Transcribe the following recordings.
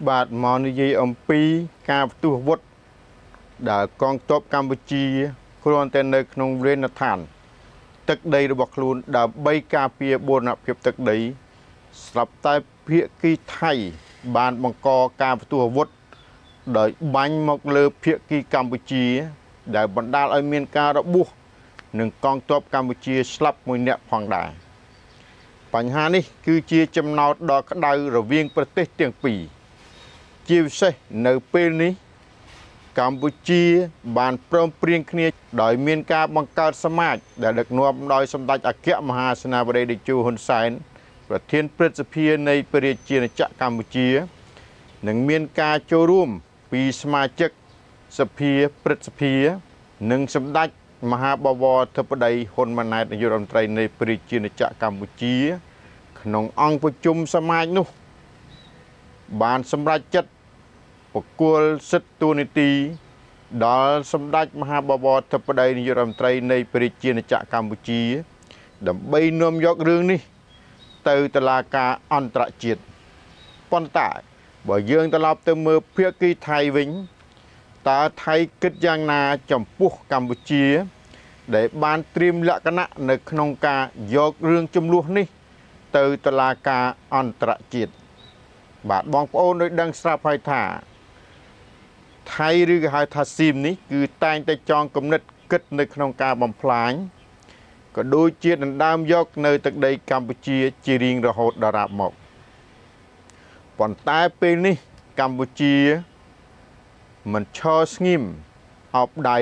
បាទមកនិយាយអំពីការផ្ទុះវុធដែលកងទ័ពកម្ពុជាគ្រាន់តែនៅក្នុងវេនដ្ឋានទឹកដីរបស់ខ្លួនដើម្បីការពារបូរណភាពទឹកដីស្រាប់តែភាគីថៃបានបង្កការផ្ទុះវុធដោយបាញ់មកលើភាគីកម្ពុជាដែលបណ្ដាលឲ្យមានការរបួសនិងកងទ័ពកម្ពុជាស្លាប់មួយនាក់ផងដែរបញ្ហានេះគឺជាចំណោទដ៏ក្តៅរវាងប្រទេសទាំងពីរជាពិសេសនៅពេលនេះកម្ពុជាបានព្រមព្រៀងគ្នាដោយមានការបង្កើតសមាជដែលដឹកនាំដោយសម្ដេចអគ្គមហាសេនាបតីតេជោហ៊ុនសែនប្រធានព្រឹទ្ធសភានៃព្រះរាជាណាចក្រកម្ពុជានិងមានការចូលរួមពីសមាជិកសភាព្រឹទ្ធសភានិងសម្ដេចមហាបវរធិបតីហ៊ុនម៉ាណែតនាយករដ្ឋមន្ត្រីនៃព្រះរាជាណាចក្រកម្ពុជាក្នុងអង្គប្រជុំសមាជនោះបានសម្រេចចិត្តបកគលសិទ្ធិទូនីតិដល់សម្ដេចមហាបវរធិបតីនាយករដ្ឋមន្ត្រីនៃព្រះរាជាណាចក្រកម្ពុជាដើម្បីនាំយករឿងនេះទៅតុលាការអន្តរជាតិប៉ុន្តែបើយើងត្រឡប់ទៅមើលភាគីថៃវិញតើថៃគិតយ៉ាងណាចំពោះកម្ពុជាដែលបានត្រៀមលក្ខណៈនៅក្នុងការយករឿងចំនួននេះទៅតុលាការអន្តរជាតិបាទបងប្អូនដោយដឹងស្រាប់ហើយថាថៃឬក៏ហៅថាស៊ីមនេះគឺតែងតែចងគំនិតគិតនៅក្នុងការបំផ្លាញក៏ដូចជាដណ្ដើមយកនៅទឹកដីកម្ពុជាជារៀងរហូតដល់រាប់មកប៉ុន្តែពេលនេះកម្ពុជាមិនឈរស្ងៀមអោបដៃ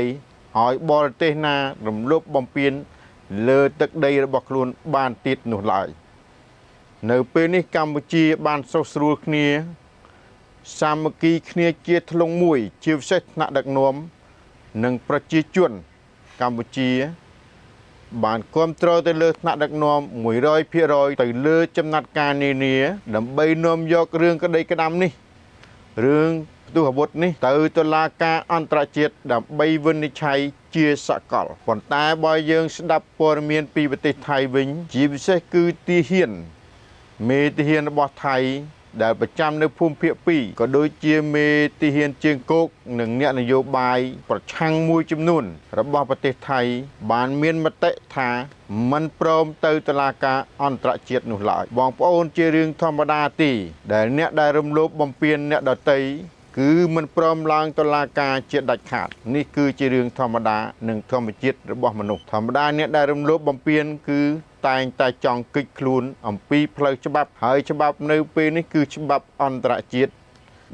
ឲ្យបរទេសណារំលោភបំពានលើទឹកដីរបស់ខ្លួនបានទៀតនោះឡើយនៅពេលនេះកម្ពុជាបានសុខស្រួលគ្នាសាមគ្គីគ្នាជាធ្លុងមួយជាពិសេសថ្នាក់ដឹកនាំនិងប្រជាជនកម្ពុជាបានគាំទ្រទៅលើថ្នាក់ដឹកនាំ 100% ទៅលើចំណាត់ការនានាដើម្បីនាំយករឿងក្តីក្តាំនេះរឿងផ្ទុះអាវុធនេះទៅតុលាការអន្តរជាតិដើម្បីវិនិច្ឆ័យជាសកលប៉ុន្តែបើយើងស្ដាប់ព័ត៌មានពីប្រទេសថៃវិញជាពិសេសគឺទាហានមេទាហានរបស់ថៃដែលប្រចាំនៅភូមិភាគ2ក៏ដូចជាមេទាហានជើងគោកនិងអ្នកនយោបាយប្រឆាំងមួយចំនួនរបស់ប្រទេសថៃបានមានមតិថាមិនព្រមទៅតុលាការអន្តរជាតិនោះឡើយបងប្អូនជារឿងធម្មតាទេដែលអ្នកដែលរំលោភបំពានអ្នកដទៃគឺមិនព្រមឡើងតុលាការជាដាច់ខាតនេះគឺជារឿងធម្មតានិងធម្មជាតិរបស់មនុស្សធម្មតាអ្នកដែលរំលោភបំពានគឺតែងតែចង់គេចខ្លួនអំពីផ្លូវច្បាប់ហើយច្បាប់នៅពេលនេះគឺច្បាប់អន្តរជាតិ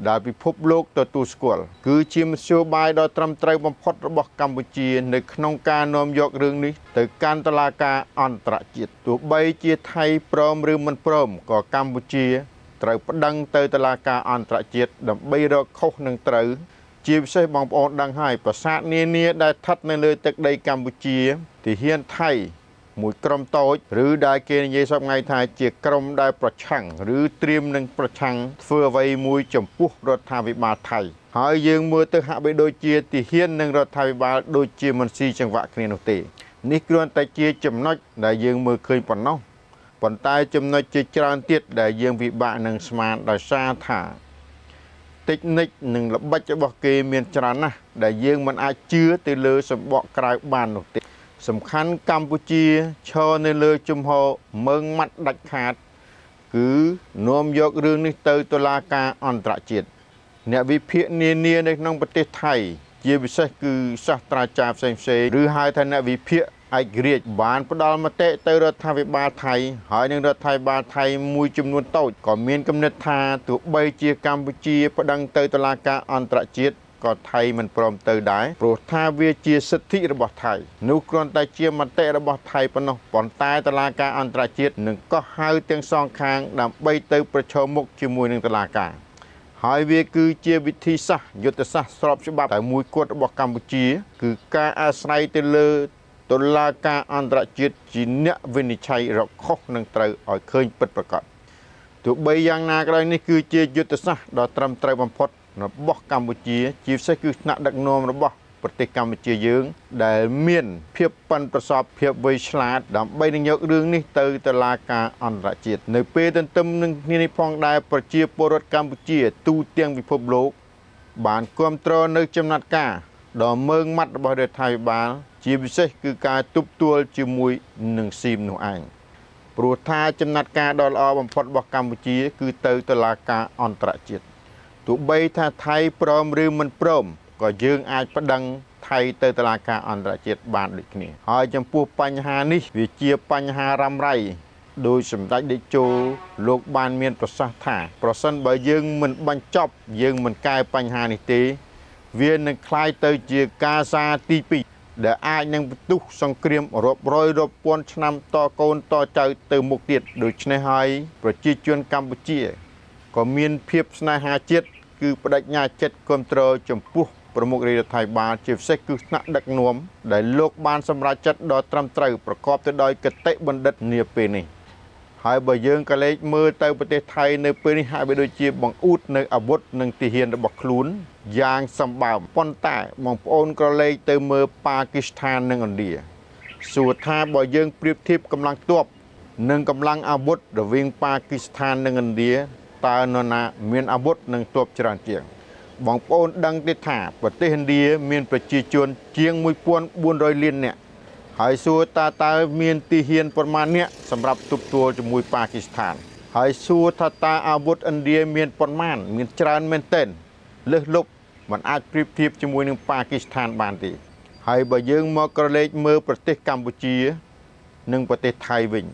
ដែលពិភពលោកទទួលស្គាល់គឺជាមធ្យោបាយដ៏ត្រឹមត្រូវបំផុតរបស់កម្ពុជានៅក្នុងការនាំយករឿងនេះទៅកាន់តុលាការអន្តរជាតិទោះបីជាថៃព្រមឬមិនព្រមក៏កម្ពុជាត្រូវប្តឹងទៅតុលាការអន្តរជាតិដើម្បីរកខុសនិងត្រូវជាពិសេសបងប្អូនដឹងហើយប្រាសាទនានាដែលស្ថិតនៅលើទឹកដីកម្ពុជាទាហានថៃមួយក្រុមតូចឬដែលគេនិយាយសពថ្ងៃថាជាក្រុមដែលប្រឆាំងឬត្រៀមនឹងប្រឆាំងធ្វើអ្វីមួយចំពោះរដ្ឋាភិបាលថៃហើយយើងមើលទៅហាក់បីដូចជាទាហាននិងរដ្ឋាភិបាលដូចជាមិនស៊ីចង្វាក់គ្នានោះទេនេះគ្រាន់តែជាចំណុចដែលយើងមើលឃើញប៉ុណ្ណោះប៉ុន្តែចំណុចជាច្រើនទៀតដែលយើងពិបាកនឹងស្មានដោយសារថាតិចនិចនិងល្បិចរបស់គេមានច្រើនណាស់ដែលយើងមិនអាចជឿទៅលើសម្បកក្រៅបាននោះទេសំខាន់កម្ពុជាឈរនៅលើជំហរមើងម៉ាត់ដាច់ខាតគឺនាំយករឿងនេះទៅតុលាការអន្តរជាតិអ្នកវិភាគនានានៅក្នុងប្រទេសថៃជាពិសេសគឺសាស្ត្រាចារ្យផ្សេងៗឬហៅថាអ្នកវិភាគឯករាជ្យបានផ្ដល់មតិទៅរដ្ឋាភិបាលថៃហើយនឹងរដ្ឋាភិបាលថៃមួយចំនួនតូចក៏មានគំនិតថាទោះបីជាកម្ពុជាប្តឹងទៅតុលាការអន្តរជាតិក៏ថៃមិនព្រមទៅដែរព្រោះថាវាជាសិទ្ធិរបស់ថៃនោះគ្រាន់តែជាមតិរបស់ថៃប៉ុណ្ណោះប៉ុន្តែតុលាការអន្តរជាតិនឹងកោះហៅទាំងសងខាងដើម្បីទៅប្រឈមមុខជាមួយនឹងតុលាការហើយវាគឺជាវិធីសាស្ត្រយុទ្ធសាស្ត្រស្របច្បាប់តែមួយគត់របស់កម្ពុជាគឺការអាស្រ័យទៅលើតុលាការអន្តរជាតិជាអ្នកវិនិច្ឆ័យរកខុសនិងត្រូវឲ្យឃើញពិតប្រាកដទោះបីយ៉ាងណាក៏ដោយនេះគឺជាយុទ្ធសាស្ត្រដ៏ត្រឹមត្រូវបំផុតរបស់កម្ពុជាជាពិសេសគឺថ្នាក់ដឹកនាំរបស់ ប្រទេសកម្ពុជាយើងដែលមានភាពប៉ិនប្រសប់ភាពវៃឆ្លាតដើម្បីនឹងយករឿងនេះទៅតុលាការអន្តរជាតិនៅពេលទន្ទឹមនឹងគ្នានេះផងដែរប្រជាពលរដ្ឋកម្ពុជាទូទាំងពិភពលោកបានគ្រប់គ្រងនៅចំណាត់ការដ៏មើងម៉ាត់របស់រដ្ឋាភិបាលជាពិសេសគឺការទប់ទល់ជាមួយនឹងស៊ីមនោះឯងព្រោះថាចំណាត់ការដ៏ល្អបំផុតរបស់កម្ពុជាគឺទៅតុលាការអន្តរជាតិទោះបីថាថៃព្រមឬមិនព្រមក៏យើងអាចប្តឹងថៃទៅតុលាការអន្តរជាតិបានដូចគ្នាហើយចំពោះបញ្ហានេះវាជាបញ្ហារ៉ាំរ៉ៃដោយសម្ដេចតេជោលោកបានមានប្រសាសន៍ថាប្រសិនបើយើងមិនបញ្ចប់យើងមិនកែបញ្ហានេះទេវានឹងคล้ายទៅជាការសារទី2ដែលអាចនឹងបន្ទុះសង្គ្រាមរាប់រយរាប់ពាន់ឆ្នាំតកូនតចៅទៅមុខទៀតដូច្នេះហើយប្រជាជនកម្ពុជាក៏មានភាពស្នេហាជាតិគឺបដិញ្ញាចិត្តគ្រប់គ្រងចំពោះប្រមុខរដ្ឋាភិបាលជាពិសេសគឺថ្នាក់ដឹកនាំដែលលោកបានសម្រេចចិត្តដ៏ត្រឹមត្រូវប្រកបទៅដោយគតិបណ្ឌិតនាពេលនេះហើយបើយើងក៏លេចមើលទៅប្រទេសថៃនៅពេលនេះហាក់បីដូចជាបង្អួតនៅអាវុធនិងទាហានរបស់ខ្លួនយ៉ាងសម្បើមប៉ុន្តែបងប្អូនក៏លេចទៅមើលប៉ាគីស្ថាននិងឥណ្ឌាសួរថាបើយើងប្រៀបធៀបកម្លាំងទ័ពនិងកម្លាំងអាវុធរវាងប៉ាគីស្ថាននិងឥណ្ឌាតើនរណាមានអាវុធនិងទ័ពច្រើនជាងបងប្អូនដឹងទេថាប្រទេសឥណ្ឌាមានប្រជាជនជាង1400លាននាក់ហើយសួរតើមានទាហានប្រមាណអ្នកសម្រាប់ទប់ទល់ជាមួយប៉ាគីស្ថានហើយសួរថាតើអាវុធឥណ្ឌាមានប៉ុន្មានមានច្រើនមែនទែនលើសលប់មិនអាចប្រៀបធៀបជាមួយនឹងប៉ាគីស្ថានបានទេហើយបើយើងមកក្រឡេកមើលប្រទេសកម្ពុជានិងប្រទេសថៃវិញ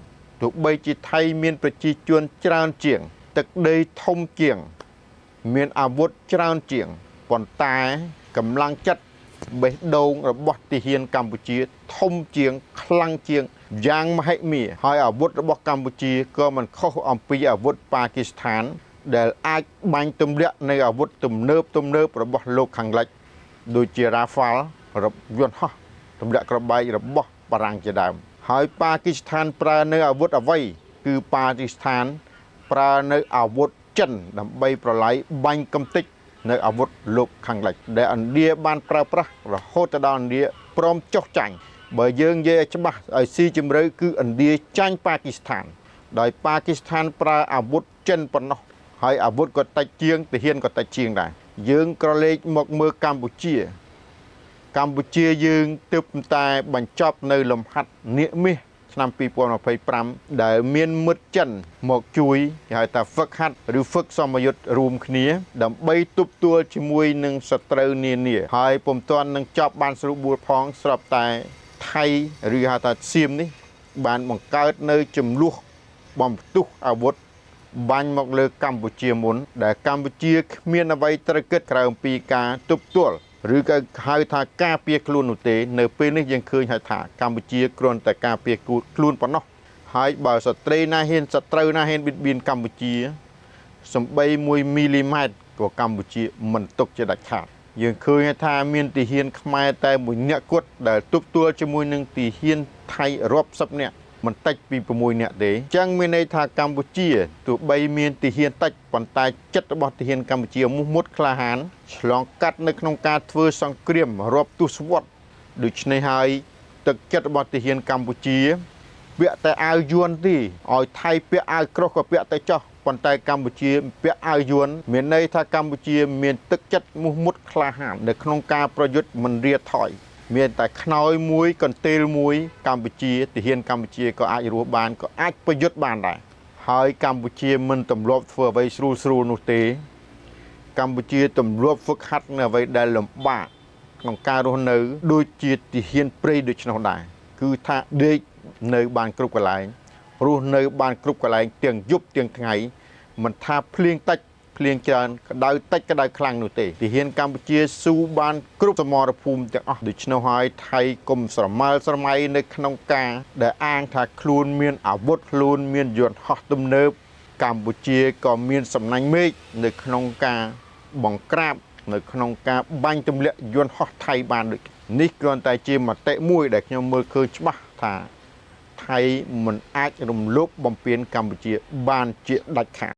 ទោះបីជាថៃមានប្រជាជនច្រើនជាងទឹកដីធំជាងមានអាវុធច្រើនជាងប៉ុន្តែកម្លាំងចិត្តបេះដូងរបស់ទាហានកម្ពុជាធំជាងខ្លាំងជាងយ៉ាងមហិមាហើយអាវុធរបស់កម្ពុជាក៏មិនខុសអំពីអាវុធប៉ាគីស្ថានដែលអាចបាញ់ទម្លាក់នៅអាវុធទំនើបរបស់លោកខាងលិចដូចជា Rafale រថយន្តហោះទម្លាក់ក្របែករបស់បារាំងជាដើមហើយប៉ាគីស្ថានប្រើនៅអាវុធអ្វីគឺប៉ាគីស្ថានប្រើនៅអាវុធចិនដើម្បីប្រឡាយបាញ់កំទេចនៅអាវុធលោកខាងលិចដែលឥណ្ឌាបានប្រើប្រាស់រហូតដល់ឥណ្ឌាព្រមចុះចាញ់បើយើងនិយាយឲ្យច្បាស់ឲ្យស៊ីជម្រៅគឺឥណ្ឌាចាញ់ប៉ាគីស្ថានដោយប៉ាគីស្ថានប្រើអាវុធចិនប៉ុណ្ណោះហើយអាវុធក៏តិចជាងទាហានក៏តិចជាងដែរយើងក្រឡេកមកមើលកម្ពុជាយើងទើបតែបញ្ចប់នៅលំហាត់នាគមាសឆ្នាំ2025ដែលមានមិត្តចិនមកជួយគេហៅថាហ្វឹកហាត់ឬហ្វឹកសមយុទ្ធរួមគ្នាដើម្បីទប់ទល់ជាមួយនឹងសត្រូវនានាហើយពុំទាន់នឹងចប់បានស្រួលបួលផងស្រាប់តែថៃឬហៅថាសៀមនេះបានបង្កើតនៅចំនួនបំផ្ទុះអាវុធបាញ់មកលើកម្ពុជាមុនដែលកម្ពុជាគ្មានអ្វីត្រូវគិតក្រៅពីការទប់ទល់ឬក៏ហៅថាការពារខ្លួននោះទេនៅពេលនេះយើងឃើញថាកម្ពុជាគ្រាន់តែការពារខ្លួនប៉ុណ្ណោះហើយបើសត្រូវណាហ៊ានបៀតបៀនកម្ពុជាសំបី1មីលីម៉ែត្រក៏កម្ពុជាមិនទុកជាដាច់ខាតយើងឃើញថាមានទាហានខ្មែរតែមួយនាក់គត់ដែលទប់ទល់ជាមួយនឹងទាហានថៃរាប់សិបនាក់មិនតិចពី6នាក់ទេអញ្ចឹងមានន័យថាកម្ពុជាទោះបីមានទាហានតិចប៉ុន្តែចិត្តរបស់ទាហានកម្ពុជាមោះមុតក្លាហានឆ្លងកាត់នៅក្នុងការធ្វើសង្គ្រាមរាប់ទសវត្សរ៍ដូច្នេះហើយទឹកចិត្តរបស់ទាហានកម្ពុជាពាក់តែអាវយួនទេឲ្យថៃពាក់អាវក្រោះក៏ពាក់តែចោះប៉ុន្តែកម្ពុជាពាក់អាវយួនមានន័យថាកម្ពុជាមានទឹកចិត្តមោះមុតក្លាហាននៅក្នុងការប្រយុទ្ធមិនរាថយមានតែខ្នើយមួយកន្ទេលមួយកម្ពុជាទាហានកម្ពុជាក៏អាចរស់បានក៏អាចប្រយុទ្ធបានដែរហើយកម្ពុជាមិនទម្លាប់ធ្វើអ្វីស្រួលនោះទេកម្ពុជាទម្លាប់ហ្វឹកហាត់នៅអ្វីដែលលំបាកក្នុងការរស់នៅដូចជាទាហានព្រៃដូច្នោះដែរគឺថាដេកនៅបានគ្រប់កន្លែងរស់នៅបានគ្រប់កន្លែងទាំងយប់ទាំងថ្ងៃមិនថាភ្លៀងតិចភ្លៀងច្រើនក្តៅតិចក្តៅខ្លាំងនោះទេទាហានកម្ពុជាស៊ូបានគ្រប់សមរភូមិទាំងអស់ដូច្នោះហើយថៃកុំស្រមើលស្រមៃនៅក្នុងការដែលអាងថាខ្លួនមានអាវុធខ្លួនមានយន្តហោះទំនើបកម្ពុជាក៏មានសំណាញ់មេឃនៅក្នុងការបង្ក្រាបនៅក្នុងការបាញ់ទម្លាក់យន្តហោះថៃបានដូចនេះគ្រាន់តែជាមតិមួយដែលខ្ញុំមើលឃើញច្បាស់ថាថៃមិនអាចរំលោភបំពានកម្ពុជាបានជាដាច់ខាត